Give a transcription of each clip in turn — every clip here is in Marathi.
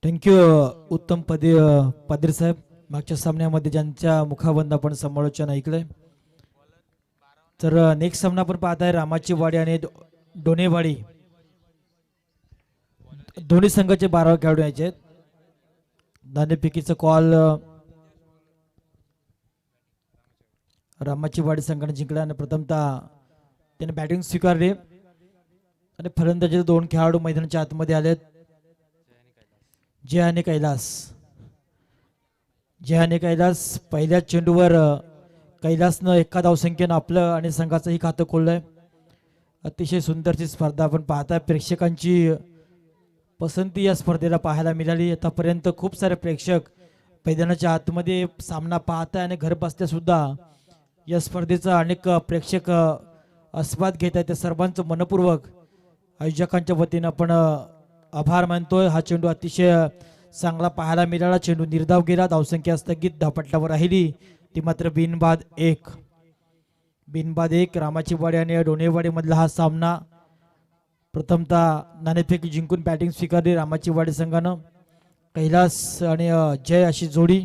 थँक्यू उत्तम पादरी साहेब. मागच्या सामन्यामध्ये ज्यांच्या मुखाबंद आपण समालोचन ऐकलंय. तर नेक्स्ट सामना आपण पाहताय रामाची वाडी आणि डोनेवाडी. दोन्ही संघाचे 12 खेळाडू यायचे आहेत. नाणेफेकीचा कॉल रामाची वाडी संघाने जिंकला आणि प्रथमतः त्याने बॅटिंग स्वीकारली आणि फलंदाजी 2 खेळाडू मैदानाच्या आतमध्ये आलेत. जय आणि कैलास. जय आणि कैलास पहिल्या चेंडूवर कैलासनं एका धावसंख्येनं आपलं आणि संघाचंही खातं खोललंय. अतिशय सुंदरची स्पर्धा आपण पाहताय. प्रेक्षकांची पसंती या स्पर्धेला पाहायला मिळाली. आतापर्यंत खूप सारे प्रेक्षक मैदानाच्या आतमध्ये सामना पाहताय आणि घर बसल्या सुद्धा या स्पर्धेचा अनेक प्रेक्षक आस्वाद घेत आहेत. त्या सर्वांचं मनपूर्वक आयोजकांच्या वतीनं आपण आभार मानतोय. हा चेंडू अतिशय चांगला पाहायला मिळाला. चेंडू निर्धाव गेला. धावसंख्या स्थगित धावपटलावर राहिली ती मात्र बिनबाद 1. बिनबाद 1. रामाची वाडी आणि डोनेवाडी मधला हा सामना. प्रथमतः नाणेफेक जिंकून बॅटिंग स्वीकारली रामाची वाडी संघानं. कैलास आणि जय अशी जोडी.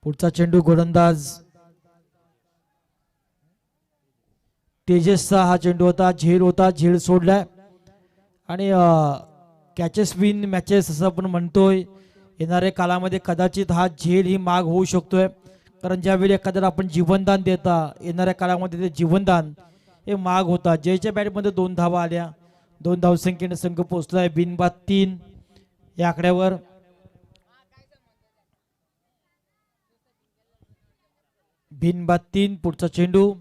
पुढचा चेंडू गोलंदाज तेजसचा हा चेंडू होता. झेल होता. झेल सोडलाय आणि कॅचेस विन मॅचेस असं आपण म्हणतोय. येणाऱ्या काळामध्ये कदाचित हा झेल ही माग होऊ शकतोय. कारण ज्यावेळी एखाद्याला आपण जीवनदान देता येणाऱ्या काळामध्ये ते जीवनदान हे माग होता. जयच्या बॅटमध्ये 2 धावा आल्या. 2 धावसंख्येने संघ पोहोचलाय बिनबाद 3 या आकड्यावर. बिनबाद 3. पुढचा चेंडू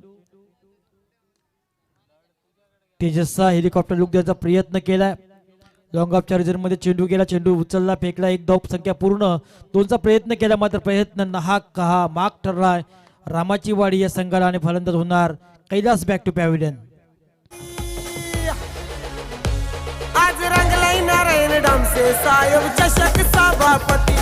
तेजसचा हेलिकॉप्टर लुक द्यायचा प्रयत्न केलाय. लॉंग ऑफ चार्जर मध्ये चेंडू गेला. चेंडू उचलला फेकला. 1 धाव संख्या पूर्ण. 2चा प्रयत्न केला मात्र प्रयत्न नाहक हा माग ठरलाय रामाची वाडी या संघाला आणि फलंदाज होणार कैलास. Back to pavilion. आज रंगलाई नारायण डामसे साहेब चषक सभापती.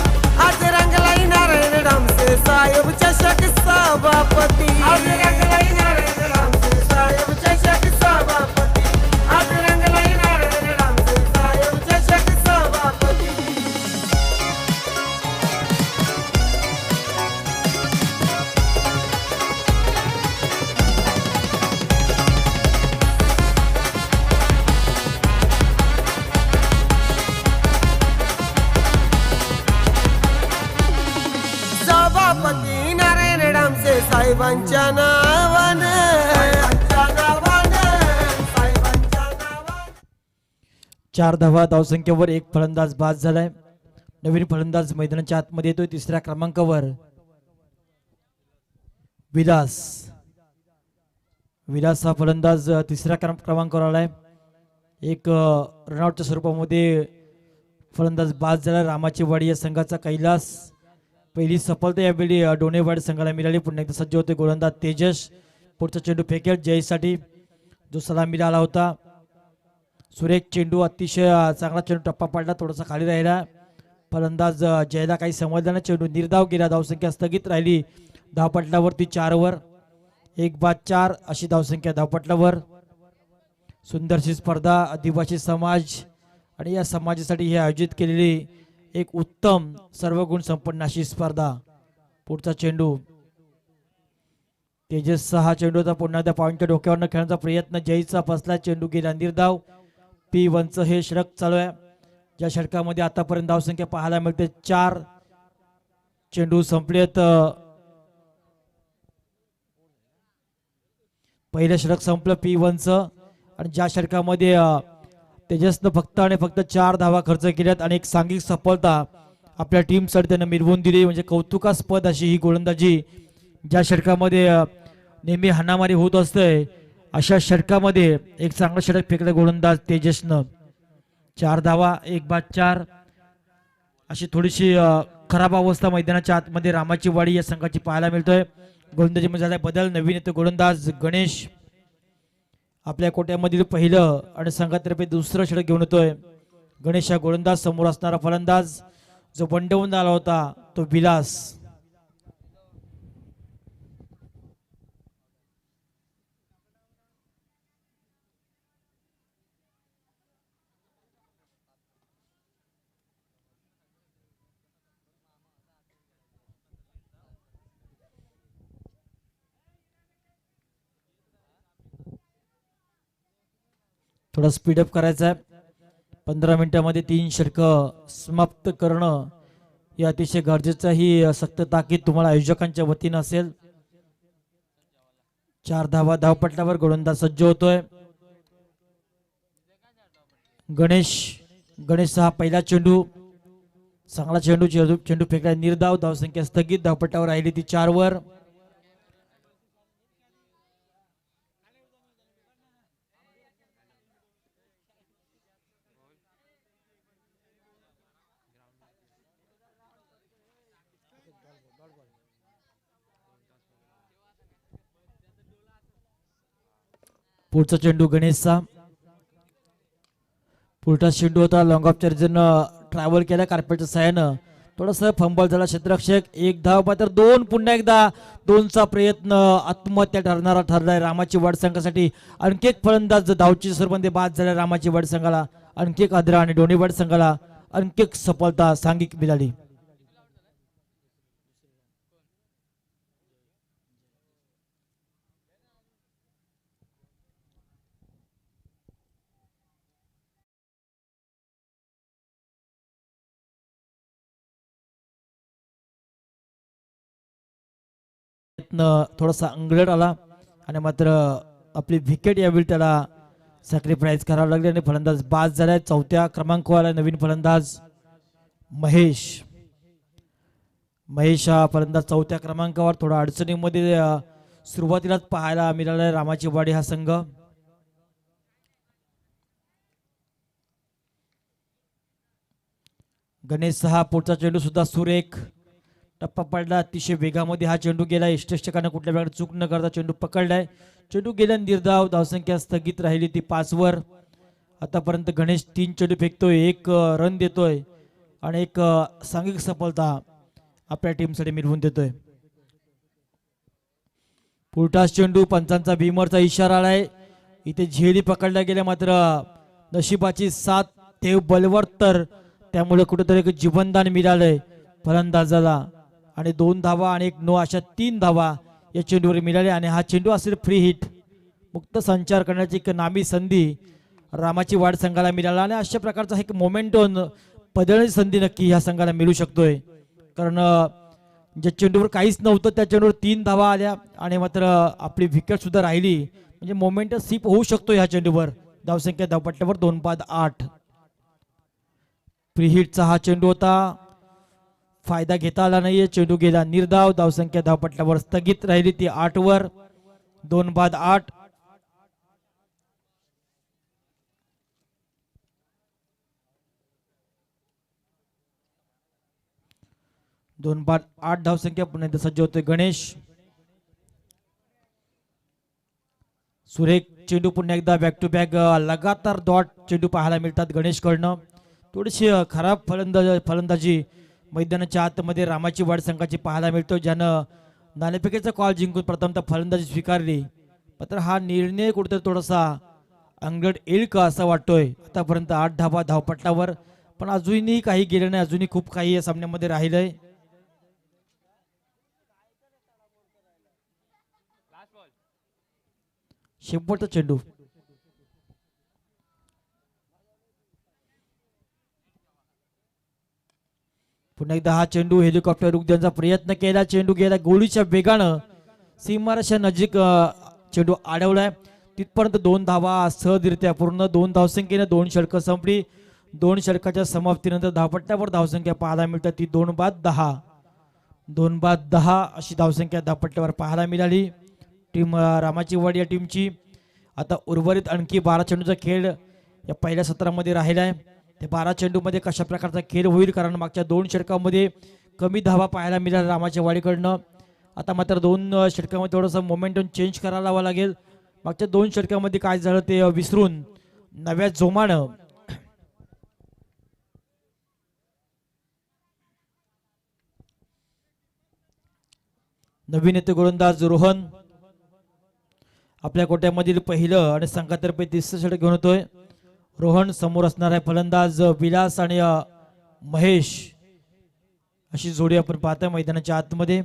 आज रंगलाई नारायण डामसे साहेब चषक सभापती. आज रंगलाई नारायण डामसे साहेब चषक सभापती. आज रंगलाई नारायण डामसे साहेब चषक सभापती. सभापती नारायण डामसे साहेबांच्या नावानं. 4 धावा धावसंख्येवर 1 फलंदाज बाद झालाय. नवीन फलंदाज मैदानाच्या आतमध्ये येतोय. 3ऱ्या क्रमांकावर विलास. विलास हा फलंदाज 3ऱ्या क्रमांकावर आलाय. एक रनआउटच्या स्वरूपामध्ये फलंदाज बाद झाला रामाची वाडी या संघाचा. कैलास. पहिली सफलता यावेळी डोनेवाडी संघाला मिळाली. पुन्हा एकदा सज्ज होते गोलंदाज तेजस. पुढचा चेंडू फेकेल जयसाठी जो सलामीला आला होता. सुरेख चेंडू. अतिशय चांगला चेंडू. टप्पा पडला. थोडासा खाली राहिला. फलंदाज जयला काही समजला नाही. चेंडू निर्धाव गेला. धावसंख्या स्थगित राहिली धावपटलावरती 4 वर. 1 बाद 4 अशी धावसंख्या धावपटलावर. सुंदरशी स्पर्धा. आदिवासी समाज आणि या समाजासाठी हे आयोजित केलेली एक उत्तम सर्व गुण संपन्न अशी स्पर्धा. पुढचा चेंडू तेजसचा हा चेंडू होता. पुन्हा त्या पॉईंटच्या डोक्यावर खेळण्याचा प्रयत्न जयचा फसला. चेंडू गेला निर्धाव. P1चं हे षटक चालू आहे. ज्या षटकामध्ये आतापर्यंत धावसंख्या पाहायला मिळते 4. चेंडू संपलेत. पहिलं षटक संपलं P1चं आणि ज्या षटकामध्ये तेजसनं फक्त आणि फक्त 4 धावा खर्च केल्यात आणि एक सांघिक सफलता आपल्या टीमसाठी त्यानं मिळवून दिली. म्हणजे कौतुकास्पद अशी ही गोलंदाजी. ज्या षटकामध्ये नेहमी हाणामारी होत असते अशा षटकामध्ये एक चांगलं षटक फेकलं गोलंदाज तेजसनं. 4 धावा 1 बाद 4 अशी थोडीशी खराब अवस्था मैदानाच्या आतमध्ये रामाची वाडी या संघाची पाहायला मिळतोय. गोलंदाजीमध्ये झालाय बदल. नवीन येतो गोलंदाज गणेश. आपल्या कोट्यामधील पहिलं आणि संघातर्फे 2रं षटक घेऊन येतोय गणेश. हा गोलंदाज. समोर असणारा फलंदाज जो बंडवून आला होता तो विलास. थोडा स्पीडअप करायचा आहे. 15 मिनिटांमध्ये 3 षटकं समाप्त करणं हे अतिशय गरजेचं. ही सक्त ताकीद तुम्हाला आयोजकांच्या वतीनं असेल. 4 धावा धावपट्ट्यावर गोलंदाज सज्ज होतोय. गणेश हा पहिला चेंडू, चांगला चेंडू फेकला, निर्धाव. धावसंख्या स्थगित, धावपट्ट्यावर राहिली ती 4 वर. पुढचा चेंडू गणेशचा, पुढचा चेंडू होता. लॉंग ऑफ चार्जरनं ट्रॅव्हल केला कार्पेटच्या साह्यानं, थोडासा फंबल झाला. क्षेत्ररक्षक 1 धाव मात्र 2. पुन्हा एकदा 2चा प्रयत्न आत्महत्या ठरणारा ठरलाय रामाची वाड संघासाठी. आणखी एक फलंदाज धावची सरबंदी बाद झाल्या रामाची वाड संघाला. आणखी एक आदरा आणि दोन्ही वाड संघाला आणखी एक सफलता सांघिक मिळाली. थोडासा अंगलट आला आणि मात्र आपली विकेट यावेळी त्याला सॅक्रिफाईस करावं लागले आणि फलंदाज बाद झालाय. 4थ्या क्रमांकावाला नवीन फलंदाज महेश हा फलंदाज 4थ्या क्रमांकावर. थोडा अडचणीमध्ये सुरुवातीलाच पाहायला मिळालाय रामाची वाडी हा संघ. गणेश हा पुढचा चेंडू सुद्धा सुरेख टप्पा पडला. अतिशय वेगामध्ये हा चेंडू गेला. इष्टष्टकानं कुठल्या प्रकारे चूक न करता चेंडू पकडलाय. चेंडू गेल्या निर्धाव. धावसंख्या स्थगित राहिली ती 5 वर. आतापर्यंत गणेश 3 चेंडू फेकतोय, 1 रन देतोय आणि एक सांघिक सफलता आपल्या टीमसाठी मिळवून देतोय. पुढचा चेंडू पंचांचा भीमरचा इशारा आलाय. इथे झेली पकडल्या गेल्या, मात्र नशिबाची साथ देव बलवर, तर त्यामुळे कुठेतरी एक जीवनदान मिळालंय फलंदाजाला. आणि 2 धावा आणि 1 नो अशा 3 धावा या चेंडूवर मिळाल्या. आणि हा चेंडू असेल फ्री हिट, मुक्त संचार करण्याची एक नामी संधी रामाची वाड संघाला मिळाला. आणि अशा प्रकारचा एक मोमेंटम बदलण्याची संधी नक्की ह्या संघाला मिळू शकतोय. कारण ज्या चेंडूवर काहीच नव्हतं त्या चेंडूवर 3 धावा आल्या आणि मात्र आपली विकेट सुद्धा राहिली. म्हणजे मोमेंटम स्लिप होऊ शकतो ह्या चेंडूवर. धावसंख्या धावपट्ट्यावर 2-8. फ्री हिटचा हा चेंडू होता, फायदा घेता आला नाहीये. चेंडू गेला निर्धाव. धावसंख्या धावपट्ट्यावर स्थगित राहिली ती 8 वर. 2-8. धावसंख्या पुन्हा एकदा सज्ज होतोय गणेश. सुरेख चेंडू पुन्हा एकदा बॅक टू बॅक लगातार डॉट चेंडू पाहायला मिळतात गणेशकडनं. थोडीशी खराब फलंदाजी मैदानाच्या आतमध्ये रामाची वाड संघाची पाहायला मिळतो, ज्यानं नाणेफेकीचा कॉल जिंकून प्रथमतः फलंदाजी स्वीकारली. मात्र हा निर्णय कुठेतरी थोडासा अंगलट येईल का असं वाटतोय. आतापर्यंत 8 धावा धावपट्टावर, पण अजूनही काही गेलं नाही. अजूनही खूप काही या सामन्यामध्ये राहिलंय. शेवटचा चेंडू पुन्हा एकदा हा चेंडू हेलिकॉप्टर उद्याचा प्रयत्न केला. चेंडू गेला गोळीच्या वेगानं सीमारेषा नजीक चेंडू अडवलाय. तिथपर्यंत 2 धावा सहजरित्या पूर्ण 2 धावसंख्येने 2 षटकं संपली. 2 षटकाच्या समाप्तीनंतर धावपट्ट्यावर धावसंख्या पाहायला मिळतात ती 2-10. 2-10 अशी धावसंख्या धावपट्ट्यावर पाहायला मिळाली टीम रामाची वाड या टीमची. आता उर्वरित आणखी 12 चेंडूचा खेळ या पहिल्या सत्रामध्ये राहिला आहे. ते 12 चेंडूमध्ये कशा प्रकारचा खेळ होईल, कारण मागच्या 2 षटकामध्ये कमी धावा पाहायला मिळाल्या रामाच्या वाडीकडनं. आता मात्र 2 षटकामध्ये थोडंसं मोमेंटम चेंज करायला लावावं लागेल. मागच्या 2 षटकामध्ये काय झालं ते विसरून नव्या जोमानं नवीन येते गोलंदाज रोहन आपल्या कोट्यामधील पहिलं आणि संघातर्फे 30 षटक घेऊन होतोय. रोहन समोर असणार आहे फलंदाज विलास आणि महेश अशी जोडी आपण पाहतोय मैदानाच्या आतमध्ये.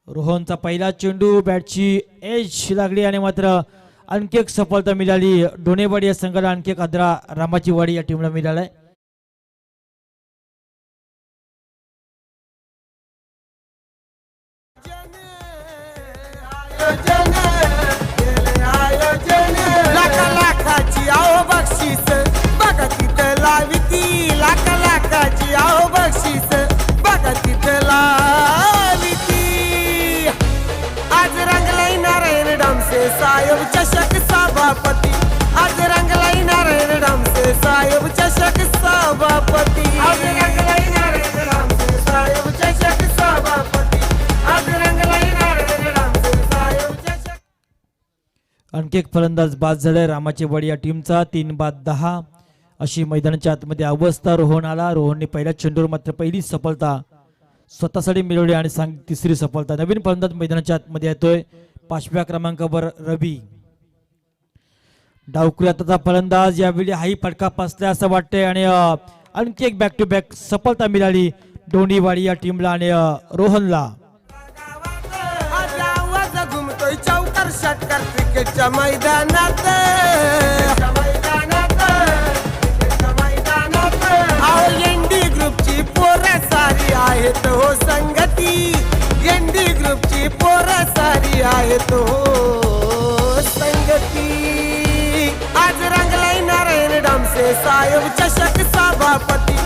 रोहनचा पहिला चेंडू बॅटची एज लागली आणि मात्र आणखी एक सफलता मिळाली. डोनेवाडी या संघाला आणखी एक आदरा रामाची वाडी या टीमला मिळालाय. लाखा लाखाची आओ बक्षीस बघा तिथं लाविती. लाखा लाखाची आओ बक्षीस बघा तिथं लाविती. आज रंगलाई नारायण डामसे साहेब चषक सभापती. आज रंगलाई नारायण डामसे साहेब चषक सभापती. आज रंगलाई नारायण डामसे साहेब चषक सभापती. आज रंगलाई नारायण डामसे साहेब चषक. आणखी एक फलंदाज बाद झालाय रामाची वाडी या टीमचा. 3-10 अशी मैदानाच्या आतमध्ये अवस्था. रोहन आला. रोहनने पहिल्या चेंडूवर मात्र पहिली सफलता स्वतःसाठी मिळवली आणि तिसरी सफलता. नवीन फलंदाज मैदानाच्या आतमध्ये येतोय 5व्या क्रमांकावर रवी. डावखुरी आताचा फलंदाज यावेळी हाही फटका पासला असं वाटतंय आणि आणखी एक बॅक टू बॅक सफलता मिळाली डोंडीवाडी या टीमला आणि रोहनला. आवाज घुमतोय चौकार षटकार क्रिकेटच्या मैदानात. एनडी ग्रुपची पोरं सारी आहेत हो संगती. एनडी ग्रुपची पोरं सारी आहेत हो संगती. आज रंगलाई नारायण डामसे साहेब चषक सभापती.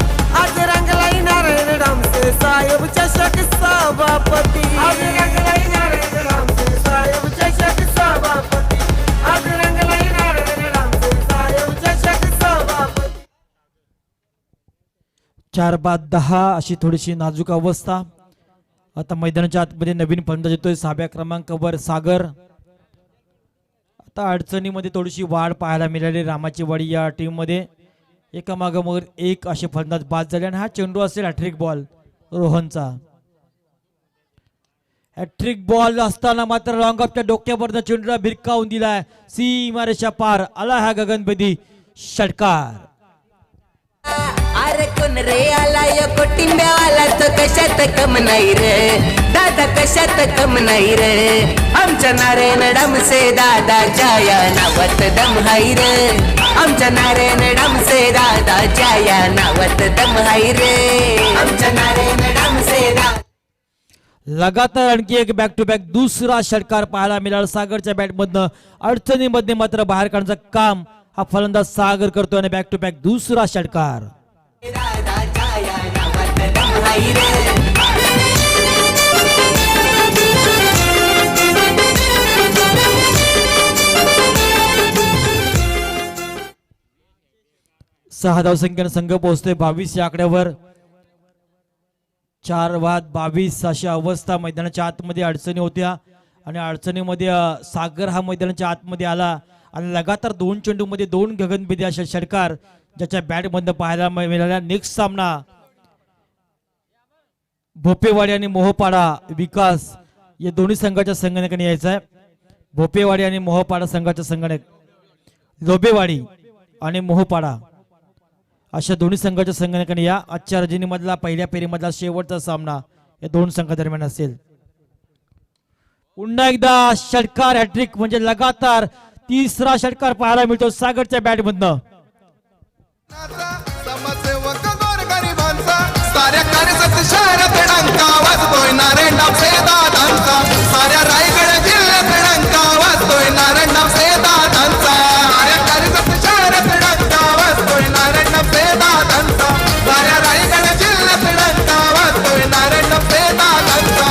आज रंगलाई नारायण डामसे साहेब चषक सभापती. आज रंगलाई नारायण डामसे साहेब चषक सभापती. आज रंगलाई नारायण डामसे साहेब चषक सभापती. 4-10 अशी थोडीशी नाजूक अवस्था. आता मैदानाच्या आतमध्ये नवीन फलंदाज येतोय 6व्या क्रमांकावर सागर. आता अडचणीमध्ये थोडीशी वाढ पाहायला मिळाली रामाची वाडी या टीम मध्ये. एकामागोमाग एक असे फलंदाज बाद झाले आणि हा चेंडू असेल हॅट्रिक बॉल रोहनचा. हॅट्रिक बॉल असताना मात्र लॉंग ऑफच्या डोक्यावरनं चेंडूला भिरकावून दिलाय. सीमारेषा पार आला हा गगनभेदी षटकार. अरे कोण रे आला या कोटिंब्यावाला तो कशात कम नाही रे दादा कशात कम नाही रे. आमच्या नारायण डामसे दादाच्या या नावात दम हाय रे. आमच्या नारायण डामसे दादाच्या या नावात दम हाय रे. आमच्या नारायण डामसे लगातार आणखी एक बॅक टू बॅक दुसरा षटकार पाहायला मिळाला सागरच्या बॅटमधनं. अडचणीमध्ये मात्र बाहेर काढण्याचं काम हा फलंदाज सागर करतो आणि बॅक टू बॅक दुसरा षटकार. दादाच्या या नावात दम हाय रे. 6 धावसंख्येने संघ पोहोचतोय 22 या आकड्यावर. 4-22 अशी अवस्था. मैदानाच्या आतमध्ये अडचणी होत्या आणि अडचणीमध्ये सागर हा मैदानाच्या आतमध्ये आला आणि लगातार 2 चेंडूमध्ये 2 गगनभेदी अशा षटकार ज्याच्या बॅटमधनं पाहायला मिळाल्या. नेक्स्ट सामना भोपेवाडी आणि मोहपाडा विकास या दोन्ही संघाच्या संगणकाने यायचा आहे. भोपेवाडी आणि मोहपाडा संघाच्या संगणक लोबेवाडी आणि मोहपाडा अशा दोन्ही संघाच्या संगणकाने या. आजच्या रजनीमधला पहिल्या फेरीमधला शेवटचा सामना या दोन संघादरम्यान असेल. पुन्हा एकदा षटकार हॅट्रिक म्हणजे लगातार तिसरा षटकार पाहायला मिळतो सागरच्या बॅटमधनं. समाजसेवक गोरगरिबांचा साऱ्या कार्यकर्ते शहरात डंका वाजतोय नारायण डामसे दादांचा. साऱ्या रायगड जिल्ह्यात डंका वाजतोय नारायण डामसे दादांचा. साऱ्या कार्यकर्ते शहरात डंका वाजतोय नारायण डामसे दादांचा. साऱ्या रायगड जिल्ह्यात डंका वाजतोय नारायण डामसे दादांचा.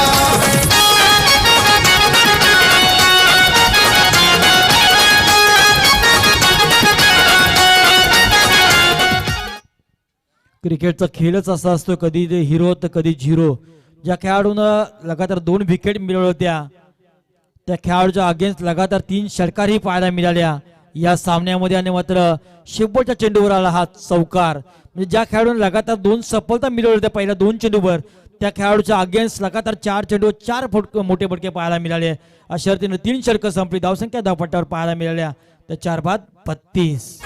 क्रिकेटचा खेळच असा असतो, कधी हिरो तर कधी झिरो. ज्या खेळाडूनं लगातार 2 विकेट मिळवल्या होत्या त्या खेळाडूच्या अगेन्स्ट लगातार 3 षटकारही पाहायला मिळाल्या या सामन्यामध्ये. आणि मात्र शेवटच्या चेंडूवर आला हा चौकार. म्हणजे ज्या खेळाडूने लगातार 2 सफलता मिळवल्या होत्या पहिल्या 2 चेंडूवर त्या खेळाडूच्या अगेन्स्ट लगातार 4 चेंडूवर 4 मोठे फटके पाहायला मिळाले. अशा रीतीने 3 षटकं संपली. धावसंख्या धावपट्ट्यावर पाहायला मिळाल्या त्या 4-32.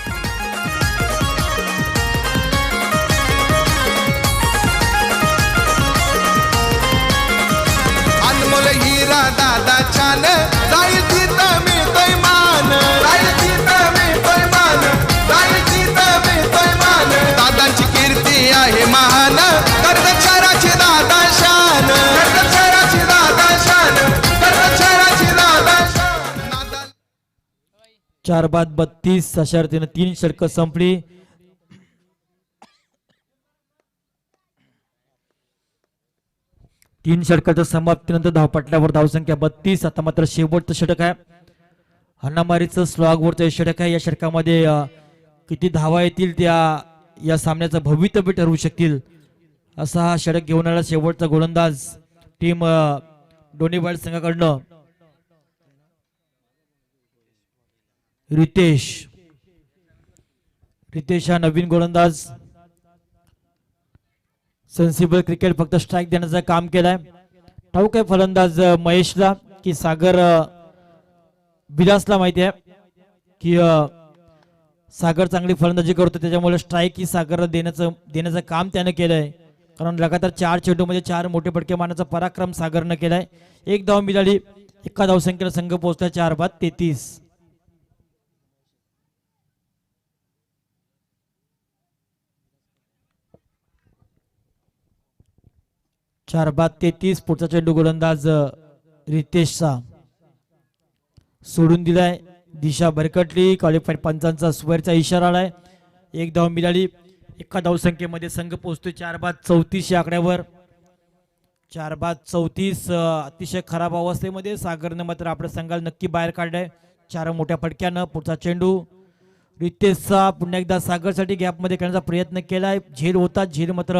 अनमोल ही वीरा दादा छान जाईल तिथं मिळतोय मान जाईल तिथं मिळतोय मान जाईल तिथं मिळतोय मान दादांची कीर्ती आहे महान कर्जत शहराची दादा शान कर्जत शहराची दादा शान कर्जत शहराची दादा शान 4 बाद 32 अशा रीतीने 3 षटकं संपली. तीन षटकाच्या समाप्तीनंतर धावपटल्यावर धावसंख्या 32. आता मात्र शेवटचं षटक आहे, हन्नामारीचं स्लॉगवरचं षटक आहे. या षटकामध्ये किती धावा येतील त्या या सामन्याचं भवितव्य ठरवू शकतील असा हा षटक घेऊन आला शेवटचा गोलंदाज टीम डोनेवाड संघाकडनं रितेश हा नवीन गोलंदाज. सेन्सिबल क्रिकेट फक्त स्ट्राईक देण्याचं काम केलंय. ठाऊक आहे फलंदाज महेशला की सागर विलासला माहिती आहे की सागर चांगली फलंदाजी करतो, त्याच्यामुळे स्ट्राईक ही सागर देण्याचं काम त्याने केलंय. कारण लगातार 4 चेंडूमध्ये 4 मोठे फटके मारण्याचा पराक्रम सागरनं केलाय. 1 धाव मिळाली, एका धावसंख्येला संघ पोहोचला 4 बाद 33. 4 बाद 33. पुढचा चेंडू गोलंदाज रितेशचा सोडून दिलाय. दिशा भरकटली. क्वालिफाईड पंचांचा स्वेअरचा इशारा आलाय. 1 धाव मिळाली, एका धावसंख्येमध्ये संघ पोहोचतोय 4 बाद 34 या आकड्यावर. 4 बाद 34. अतिशय खराब अवस्थेमध्ये सागरनं मात्र आपल्या संघाला नक्की बाहेर काढलाय 4 मोठ्या फटक्यानं. पुढचा चेंडू रितेशचा पुन्हा एकदा सागरसाठी गॅपमध्ये खेळण्याचा प्रयत्न केलाय. झेल होता, झेल मात्र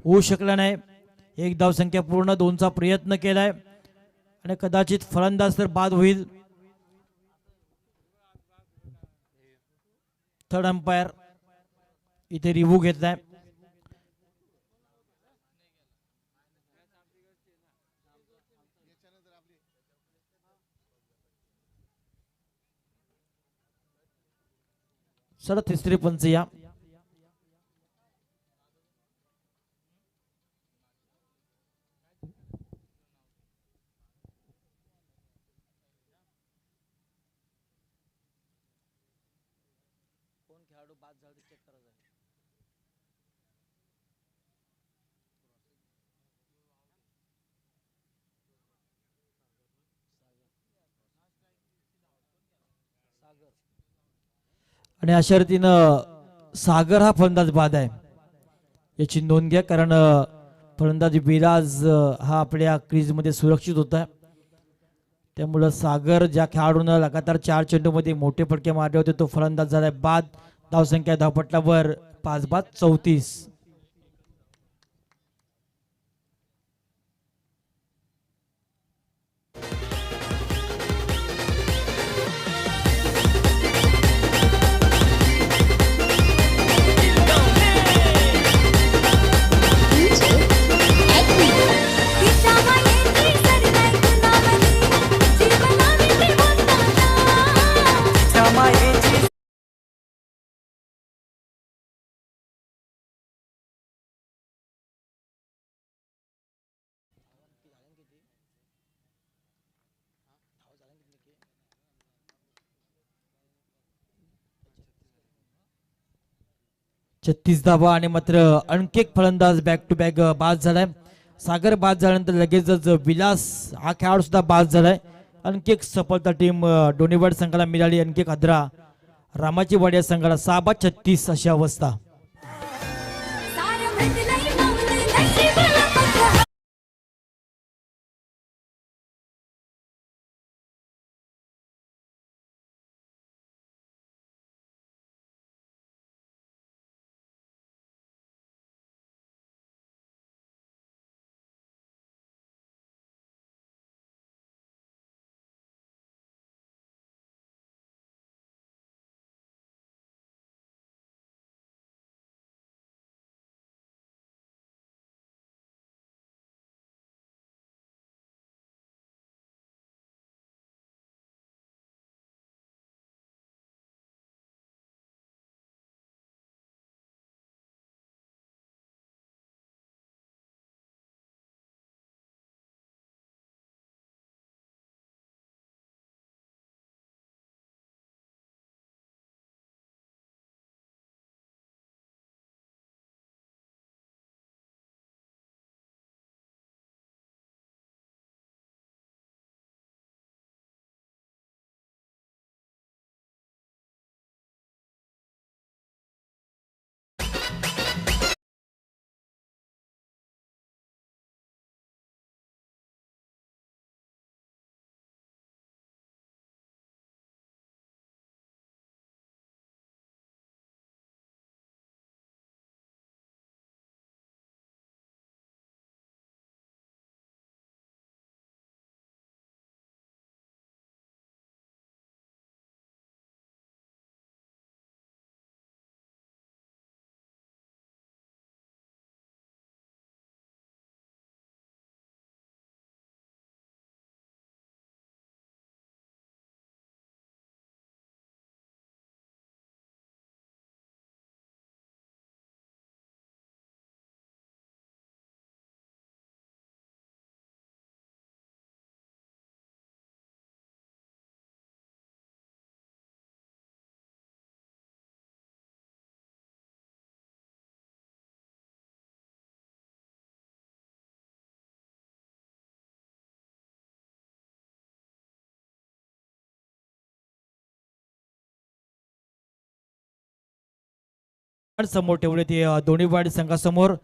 होऊ शकला नाही. 1 धावसंख्या पूर्ण, 2चा प्रयत्न केलाय आणि कदाचित फलंदाज तर बाद होईल. थर्ड अंपायर इथे रिव्ह्यू घेतलाय. चला तिसरी पंच या. आणि अशा रीतीनं सागर हा फलंदाज बाद आहे याची नोंद घ्या, कारण फलंदाज विराज हा आपल्या क्रीजमध्ये सुरक्षित होता. त्यामुळं सागर ज्या खेळाडूनं लगातार 4 चेंडूमध्ये मोठे फटके मारले होते तो फलंदाज झालाय बाद. धावसंख्या धावपटलावर 5 बाद 34. छत्तीस धावा आणि मात्र आणखी एक फलंदाज बॅक टू बॅक बाद झालाय. सागर बाद झाल्यानंतर लगेचच विलास हा खेळाडू सुद्धा बाद झालाय. आणखी एक सफलता टीम डोनेवाड संघाला मिळाली. आणखी एक हादरा रामाची वाडी संघाला. 6 बाद 36 अशी अवस्था. समोर ठेवले ते दोन्हीवाडी संघासमोर.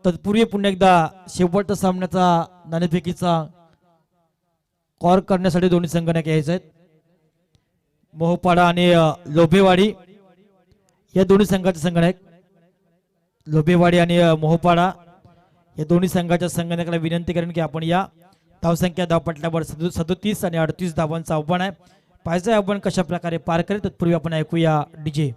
तत्पूर्वी पुन्हा एकदा शेवटच्या सामन्याचा नाणेफेकीचा कॉर करण्यासाठी दोन्ही संघाने यायचे आहेत. मोहपाडा आणि लोभेवाडी या दोन्ही संघाचे संघटक. लोभेवाडी आणि मोहपाडा या दोन्ही संघाच्या संघटकाला विनंती करेन की आपण या धावसंख्या धावपटल्यावर 37 आणि 38 धावांचं आव्हान आहे. पाहिजे आपण कशा प्रकारे पार करेल. तत्पूर्वी आपण ऐकूया डीजे.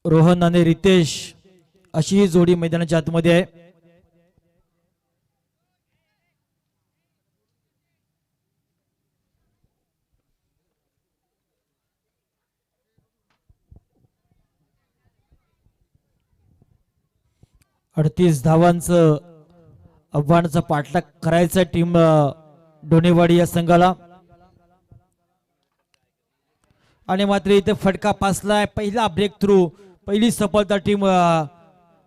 रोहन आणि रितेश अशी ही जोडी मैदानाच्या आतमध्ये आहे. अडतीस धावांचं आव्हानाचा पाठलाग करायचा टीम डोनेवाडी या संघाला. आणि मात्र इथे फटका पासलाय. पहिला ब्रेक थ्रू, पहिली सफलता टीम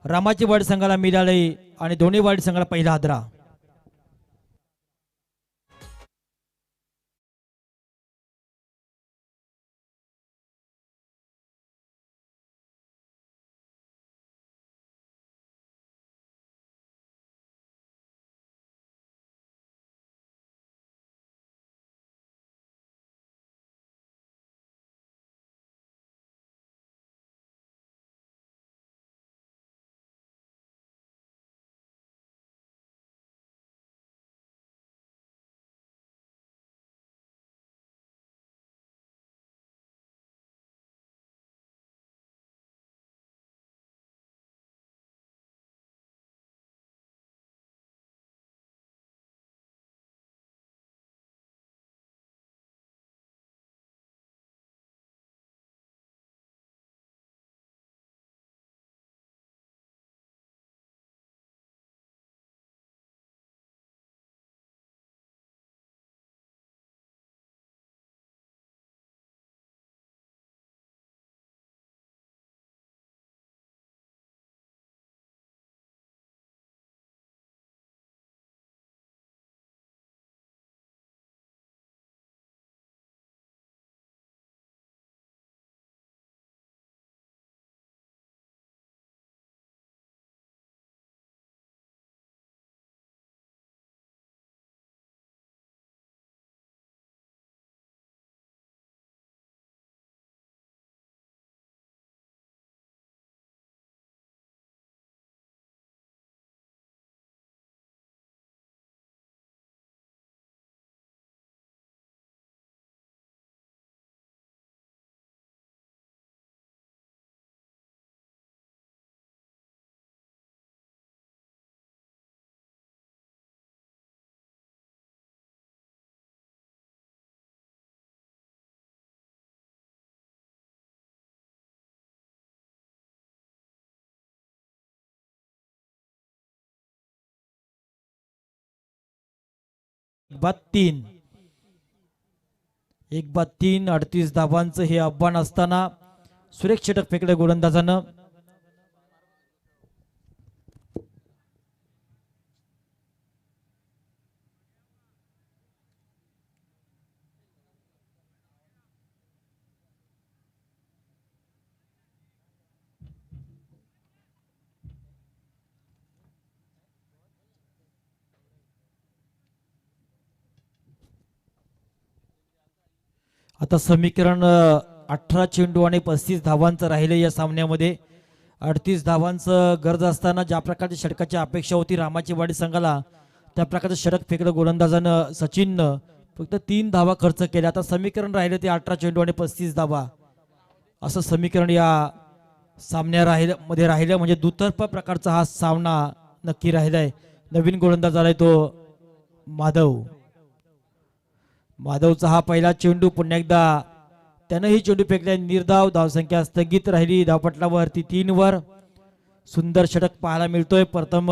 रामाची वाडी संघाला मिळाले आणि दोन्ही वाडी संघाला पहिला हादरा. बाद 3 1-3 38 धावांचं हे आव्हान असताना सुरेख षटक फेकले गोलंदाजानं. आता समीकरण 18 चेंडू आणि 35 धावांचं राहिले या सामन्यामध्ये. 38 धावांचं गरज असताना ज्या प्रकारची षटकाची अपेक्षा होती रामाची वाडी संघाला त्या प्रकारचं षटक फेकलं गोलंदाजानं सचिननं. फक्त 3 धावा खर्च केल्या. आता समीकरण राहिले ते 18 चेंडू आणि 35 धावा असं समीकरण या सामन्यामध्ये राहिलं. म्हणजे दुतर्फा प्रकारचा हा सामना नक्की राहिलाय. नवीन गोलंदाज आलाय तो माधवचा हा पहिला चेंडू. पुन्हा एकदा त्यानं ही चेंडू फेकल्या. निर्धाव धावसंख्या स्थगित राहिली धावपटलावरती 3 वर. सुंदर षटक पाहायला मिळतोय. प्रथम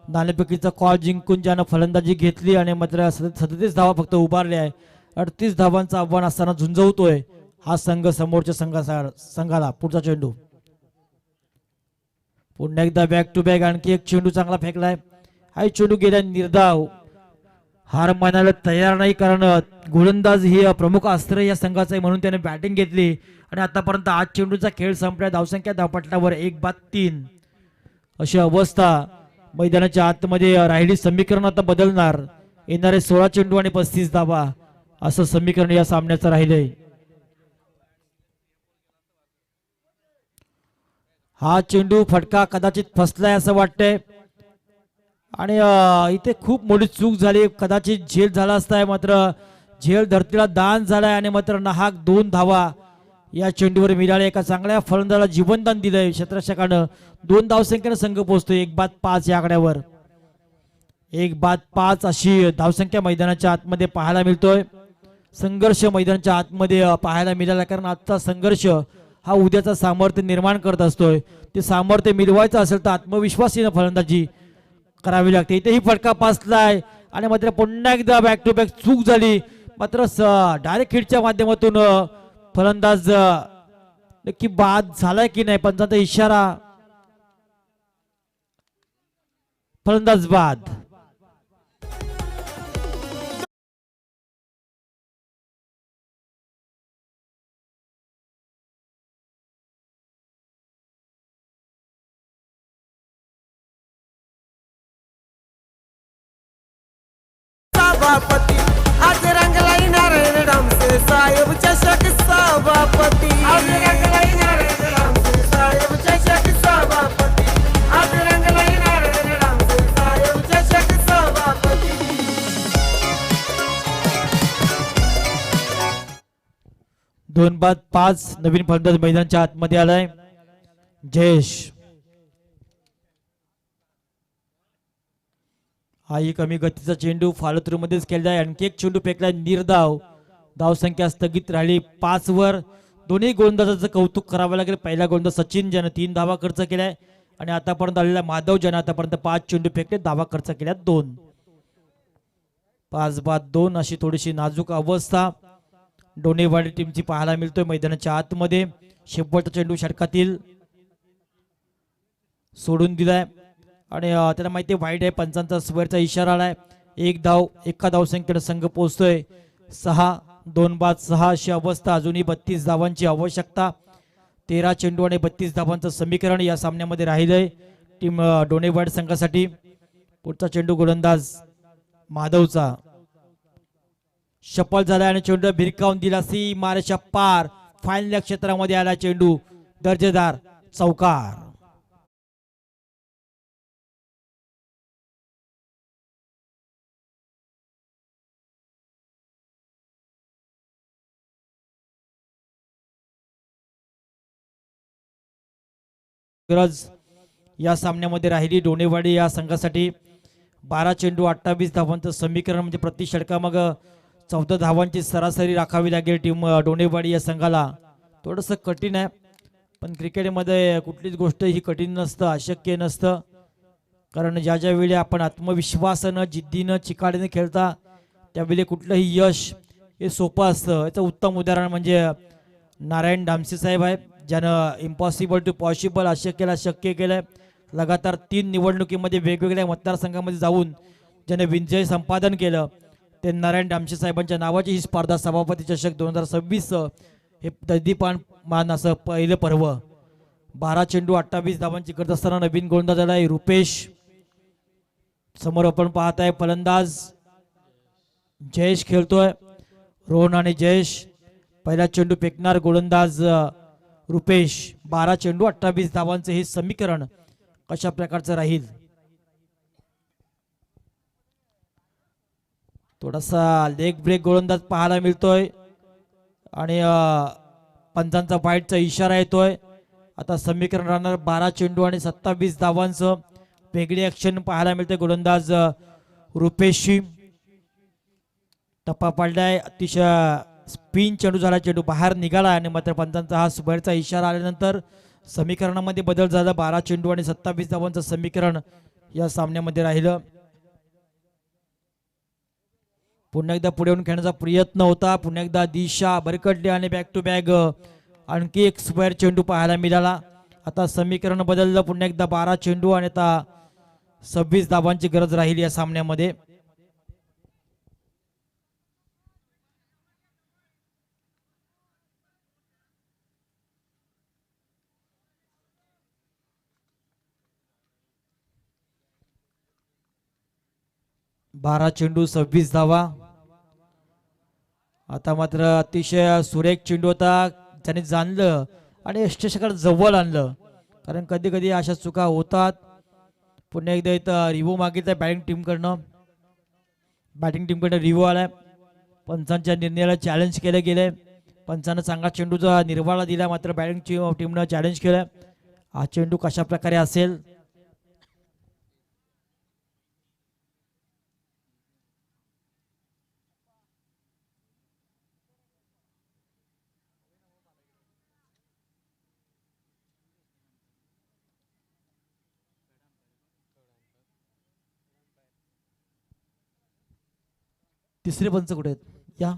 नाणेफेकीचा कॉल जिंकून ज्यानं फलंदाजी घेतली आणि मात्र 37 धावा फक्त उभारल्या आहे. 38 धावांचं आव्हान असताना झुंजवतोय हा संघ समोरच्या संघाला. पुढचा चेंडू पुन्हा एकदा बॅक टू बॅक आणखी एक चेंडू चांगला फेकलाय. हा चेंडू गेल्या. निर्धाव हार मानायला तयार नाही कारण गोलंदाज ही प्रमुख अस्त्र या संघाचं आहे म्हणून त्याने बॅटिंग घेतली आणि आतापर्यंत 8 चेंडूचा खेळ संपला. धावसंख्या धावपटलावर 1-3 अशी अवस्था मैदानाच्या आतमध्ये राहिली. समीकरण आता बदलणार. येणारे 16 चेंडू आणि 35 धावा असं समीकरण या सामन्याचं राहिलंय. हा चेंडू फटका कदाचित फसलाय असं वाटतंय आणि इथे खूप मोठी चूक झाली. कदाचित झेल झाला असताय मात्र झेल धरतीला दान झालाय आणि मात्र नाहक 2 धावा या चेंडूवर मिळाले. एका चांगल्या फलंदाजाला जीवनदान दिलंय क्षेत्ररक्षकानं. 2 धावसंख्येनं संघ पोहोचतोय 1-5 या आकड्यावर. 1-5 अशी धावसंख्या मैदानाच्या आतमध्ये पाहायला मिळतोय. संघर्ष मैदानाच्या आतमध्ये पाहायला मिळाला कारण आजचा संघर्ष हा उद्याचा सामर्थ्य निर्माण करत असतोय. ते सामर्थ्य मिळवायचं असेल तर आत्मविश्वासीनं फलंदाजी करावी लागते. इथेही फटका पासलाय आणि मात्र पुन्हा एकदा बॅक टू बॅक चूक झाली. मात्र डायरेक्ट हिटच्या माध्यमातून फलंदाज नक्की बाद झालाय की नाही पंचांचा इशारा फलंदाज बाद. सभापती आज रंगलाई नारायण डामसे साहेब चषक सभापती आज रंगलाई नारायण डामसे साहेब चषक सभापती आज रंगलाई नारायण डामसे साहेब चषक सभापती. 2-5 नवीन फलंदाज मैदानाच्या आतमध्ये आलाय. जयेश हाही कमी गतीचा चेंडू फॉलोथ्रू मध्येच खेळलाय. आणखी एक चेंडू फेकलाय निर्धाव. धावसंख्या स्थगित राहिली 5 वर. दोन्ही गोलंदाजाचं कौतुक करावं लागेल. पहिला गोलंदाज सचिन ज्यानं 3 धावा खर्च केलाय आणि आतापर्यंत आलेला माधव ज्यानं आतापर्यंत 5 चेंडू फेकले, धावा खर्च केल्या 2. 5 बाद 2 अशी थोडीशी नाजूक अवस्था डोनेवाडी टीमची पाहायला मिळतोय मैदानाच्या आतमध्ये. शेवटचा चेंडू षटकातील सोडून दिलाय आणि त्याला माहिती वाईट आहे. पंचांचा स्क्वेअरचा इशारा आलाय. 1 धाव एका धावसंख्येनं संघ पोहोचतोय 6. 2 बाद 6 अशी अवस्था. अजूनही 32 धावांची आवश्यकता. 13 चेंडू आणि 32 धावांचं समीकरण या सामन्यामध्ये राहिलंय टीम डोनेवाडी संघासाठी. पुढचा चेंडू गोलंदाज माधवचा शपल झाला आणि चेंडू भिरकावून दिला सीमारेषा पार. फायनल क्षेत्रामध्ये आला चेंडू. दर्जेदार चौकार. गरज या सामन्यामध्ये राहिली डोनेवाडी या संघासाठी. 12 चेंडू 28 धावांचं समीकरण म्हणजे प्रति षटका मग 14 धावांची सरासरी राखावी लागेल टीम डोनेवाडी या संघाला. थोडंसं कठीण आहे पण क्रिकेटमध्ये कुठलीच गोष्ट ही कठीण नसतं, अशक्य नसतं. कारण ज्या ज्या वेळी आपण आत्मविश्वासानं जिद्दीनं चिकाटीनं खेळता त्यावेळी कुठलंही यश हे सोपं असतं. याचं उत्तम उदाहरण म्हणजे नारायण डामसे साहेब आहे ज्यानं इम्पॉसिबल टू पॉसिबल अशक्यला शक्य केलंय. लगातार 3 निवडणुकीमध्ये वेगवेगळ्या मतदारसंघामध्ये जाऊन ज्याने विजय संपादन केलं ते नारायण डामसे साहेबांच्या नावाची ही स्पर्धा सभापती चषक 2026 हे मान असं पहिलं पर्व. 12 चेंडू 28 धावांची करत असताना नवीन गोलंदाज आलाय रुपेश. समोर आपण पाहताय फलंदाज जयेश खेळतोय. रोहन आणि जयेश पहिला चेंडू फेकणार गोलंदाज रुपेश. 12 चेंडू 28 धावांचे हे समीकरण कशा प्रकारचं राहील. थोडासा लेग ब्रेक गोलंदाज पाहायला मिळतोय आणि पंचांचा वाईटचा इशारा येतोय. आता समीकरण राहणार 12 चेंडू आणि 27 धावांचं. वेगळी ऍक्शन पाहायला मिळते गोलंदाज रुपेशची. टप्पा पाडलाय. अतिशय स्पिन चेंडू झाला. चेंडू बाहेर निघाला आणि मात्र पंचांचा हा बाहेरचा इशारा आल्यानंतर समीकरणामध्ये बदल झाला. 12 चेंडू आणि 27 धावांचं समीकरण या सामन्यामध्ये राहिलं. पुन्हा एकदा पुढे येऊन खेळण्याचा प्रयत्न होता. पुन्हा एकदा दिशा भरकटली आणि बॅक टू बॅक आणखी एक स्क्वेअर चेंडू पाहायला मिळाला. आता समीकरण बदललं. पुन्हा एकदा 12 चेंडू आणि आता 26 धावांची गरज राहील या सामन्यामध्ये. बारा चेंडू 26 धावा. आता मात्र अतिशय सुरेख चेंडू होता त्याने जाणलं आणि यष्टीकडे जवळ आणलं. कारण कधी कधी अशा चुका होतात. पुन्हा एकदा इथं रिव्ह्यू मागितला बॅटिंग टीमकडनं रिव्ह्यू आलाय. पंचांच्या निर्णयाला चॅलेंज केलं गेलंय. पंचानं चांगला चेंडूचा निर्वाळा दिला मात्र बॅटिंग टीमनं चॅलेंज केलं. हा चेंडू कशा प्रकारे असेल. तिसरे पंच कुठे आहेत या.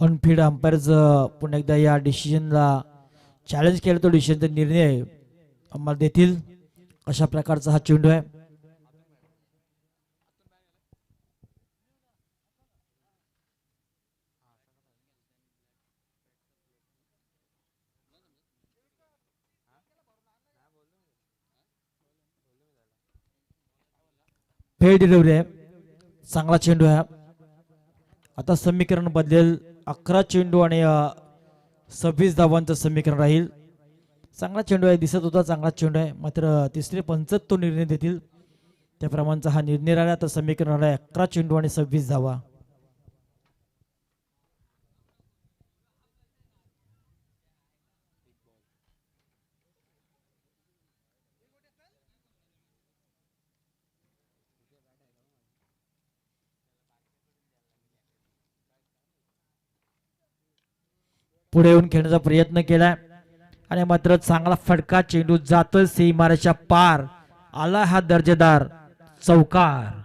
ऑनफिल्ड अंपायर्स पुन्हा एकदा या डिसिजनला चॅलेंज केलं, तो डिसिजनचा निर्णय आम्हाला देतील. अशा प्रकारचा हा चेंडू आहे. फेल डिलिव्हरी आहे, चांगला चेंडू आहे. आता समीकरण बदलेल, 11 चेंडू आणि 26 धावांचं समीकरण राहील. चांगला चेंडू आहे, दिसत होता चांगला चेंडू आहे, मात्र तिसरे पंच तो निर्णय देतील त्याप्रमाणेचा हा निर्णय राहिला. तर समीकरण आहे 11 चेंडू आणि 26 धावा. पुढे येऊन खेळण्याचा प्रयत्न केलाय आणि मात्र चांगला फटका, चेंडू जातोय सीमारेषा पार, आला हा दर्जेदार चौकार.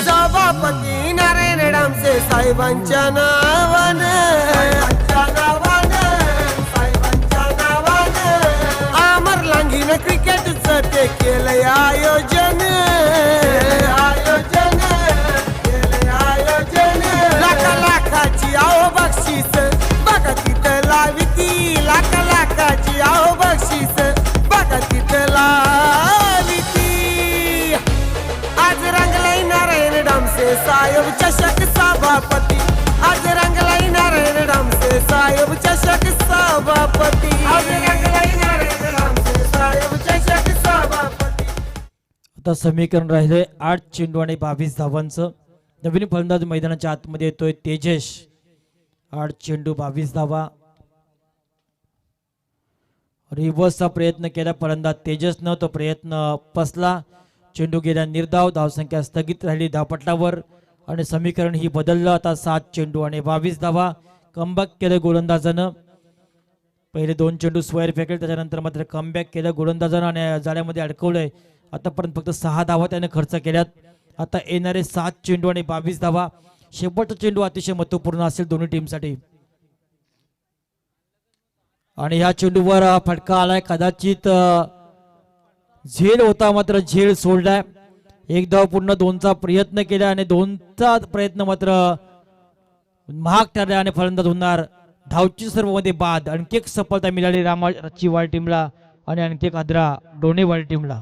सभापती नारायण डामसे साहेबांच्या नावानं अमर लांघीन क्रिकेटचं ते केलंय आयोजन. लाखा लाखाची आओ बक्षीस बघा तिथं लाविती, लाखा लाखाची आओ बक्षीस बघा तिथं लाविती. आज रंगलाई नारायण डामसे साहेब चषक सभापती, आज रंगलाई नारायण डामसे साहेब चषक सभापती, आज रंगलाई नारायण डामसे साहेब चषक सभापती. आता समीकरण राहिले 8 चेंडू आणि 22 धावांचं. नवीन फलंदाज मैदानाच्या आतमध्ये येतोय तेजस. 8 चेंडू 22 धावा. रिव्हर्सचा प्रयत्न केला फलंदाज तेजसनं, तो प्रयत्न फसला. चेंडू गेला निर्धाव, धावसंख्या स्थगित राहिली धावपटलावर आणि समीकरण ही बदललं. आता 7 चेंडू आणि 22 धावा. कमबॅक केलं गोलंदाजानं. पहिले 2 चेंडू स्क्वेअर फेकले, त्याच्यानंतर मात्र कमबॅक केलं गोलंदाजानं आणि जाळ्यामध्ये अडकवलंय. आतापर्यंत फक्त 6 धावा त्याने खर्च केल्यात. आता येणारे 7 चेंडू आणि 22 धावा. शेवटचा चेंडू अतिशय महत्वपूर्ण असेल दोन्ही टीमसाठी. आणि ह्या चेंडूवर फटका आलाय, कदाचित झेल होता मात्र झेल सोडलाय. एक धाव पूर्ण 2चा प्रयत्न केला आणि 2चा प्रयत्न मात्र महाग ठरला आणि फलंदाज होणार. धावची सर्व मध्ये बाद. आणखी एक सफलता मिळाली रामाची वाल टीमला आणि आणखी एक आद्रा डोणे वाल टीमला.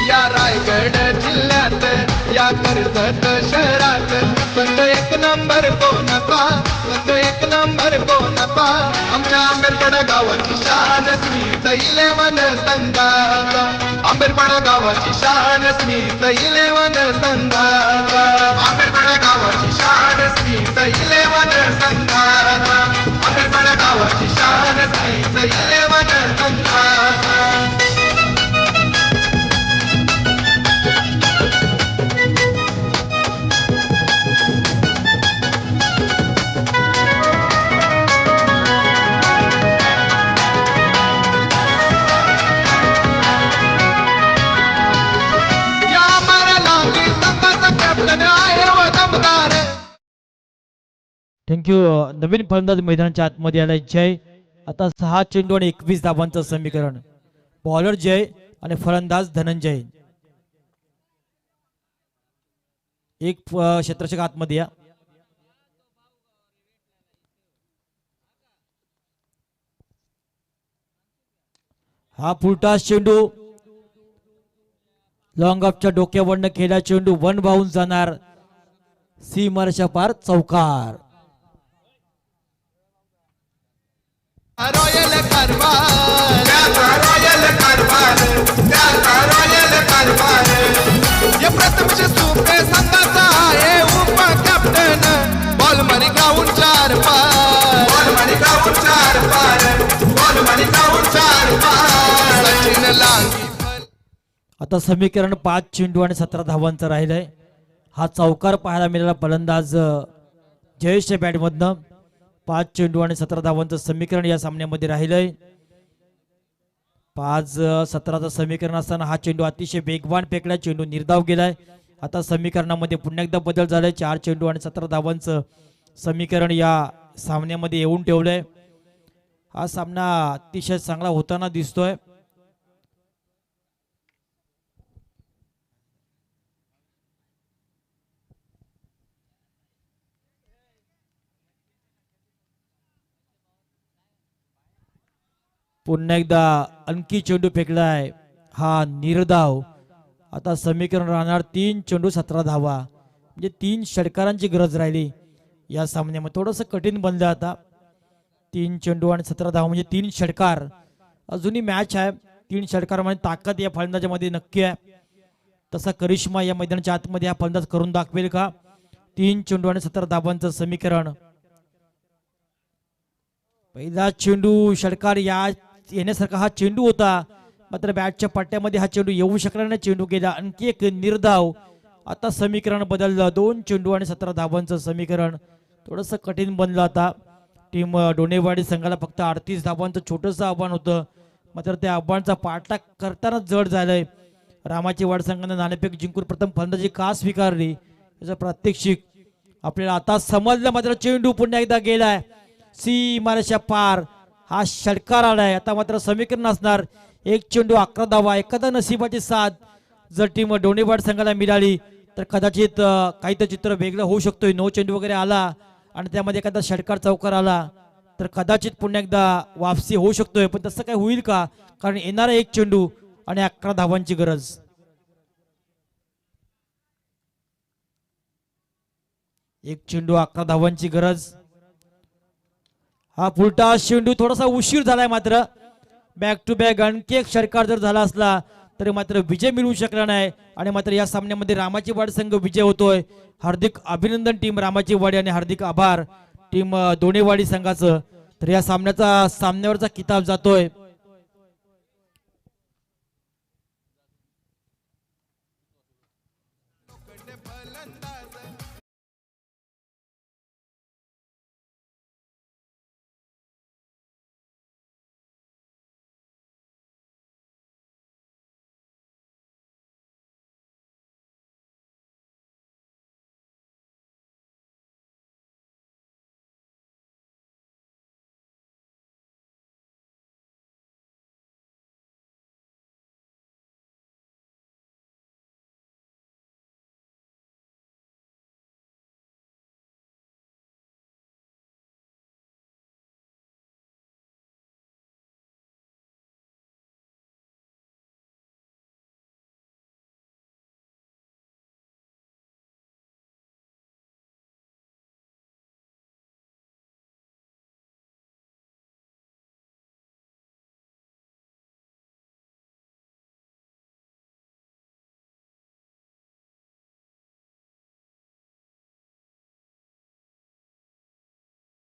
या रायगड जिल्ह्यात या कर्जत शहरात फक्त एक नंबर कोणता, फक्त एक नंबर कोणता. आमच्या आंबेरपाडा गावाची शान स्मित 11 संघाचा, आंबेरपाडा गावाची शान स्मित 11 संघाचा, आंबेरपाडा गावाची शान स्मित 11 संघाचा, आंबेरपाडा गावाची शान स्मित 11 संघाचा. थँक्यू. नवीन फलंदाज मैदानाच्या आतमध्ये आलाय जय. आता 6 चेंडू आणि 21 धावांचं समीकरण. बॉलर जय आणि फलंदाज धनंजय. एक क्षेत्ररक्षक आतमध्ये या. हा फुलटास चेंडू लॉंग ऑफच्या डोक्यावरनं खेळला चेंडू वन बाउन्स जाणार सीमारेषा पार चौकार. रॉयल कारभार रॉयल कारभार रॉयल कारभार ये प्रथम सुपे संघाचा आहे उप कॅप्टन बॉल मरी ग्राउंड 4 पार बॉल मरी ग्राउंड 4 पार बॉल मरी ग्राउंड 4 पार सचिन लांगी. आता समीकरण 5 चेंडू आणि 17 धावांचं राहिलंय. हा चौकार पाहायला मिळाला फलंदाज जयेशच्या बॅटमधनं. 5 चेंडू आणि 17 धावांचं समीकरण या सामन्यामध्ये राहिलंय. 5-17चं समीकरण असताना हा चेंडू अतिशय वेगवान फेकलाय. चेंडू निर्धाव गेलाय. आता समीकरणामध्ये पुन्हा एकदा बदल झालाय. 4 चेंडू आणि 17 धावांचं समीकरण या सामन्यामध्ये येऊन ठेवलंय. हा सामना अतिशय चांगला होताना दिसतोय. पुन्हा एकदा आणखी चेंडू फेकलाय. हा निर्धाव. आता समीकरण राहणार 3 चेंडू 17 धावा. म्हणजे 3 षटकारांची गरज राहिली या सामन्यामध्ये. थोडंसं कठीण बनलं आता. 3 चेंडू आणि 17 धावा म्हणजे 3 षटकार. अजूनही मॅच आहे. 3 षटकारामध्ये ताकद या फलंदाजामध्ये नक्की आहे. तसा करिश्मा या मैदानाच्या आतमध्ये हा फलंदाज करून दाखवेल का? 3 चेंडू आणि 17 धावांचं समीकरण. पहिला चेंडू षटकार येण्यासारखा हा चेंडू होता. मात्र बॅटच्या पट्ट्यामध्ये हा चेंडू येऊ शकला नाही. चेंडू गेला. आणखी एक निर्धाव. आता समीकरण बदललं. 2 चेंडू आणि 17 धावांचं समीकरण. थोडंसं कठीण बनलं आता. टीम डोनेवाडी संघाला फक्त 38 धावांचं छोटंसं आव्हान होतं. मात्र त्या आव्हानाचा पाठलाग करतानाच जड झालंय. रामाची वाड संघानं नाणेफेक जिंकून प्रथम फलंदाजी का स्वीकारली याचं प्रात्यक्षिक आपल्याला आता समजलं. मात्र चेंडू पुन्हा एकदा गेलाय सीमारेषा पार. हा षटकार आलाय. आता मात्र समीकरण असणार 1 चेंडू 11 धावा. एखादा नशिबाची साथ जर टीम डोनेवाड संघाला मिळाली तर कदाचित काही तर चित्र वेगळं होऊ शकतोय. 9 चेंडू वगैरे आला आणि त्यामध्ये एखादा षटकार चौकार आला तर कदाचित पुन्हा एकदा वापसी होऊ शकतोय. पण तसं काय होईल का? कारण येणारा 1 चेंडू आणि 11 धावांची गरज. एक चेंडू 11 धावांची गरज. हा फुलटा चेंडू थोडासा उशीर झालाय. मात्र बॅक टू बॅक आणखी एक षटकार जर झाला असला तरी मात्र विजय मिळवू शकला नाही. आणि मात्र या सामन्यामध्ये रामाची वाड संघ विजय होतोय. हार्दिक अभिनंदन टीम रामाची वाडी आणि हार्दिक आभार टीम दोनेवाडी संघाचं. तर या सामन्यावरचा किताब जातोय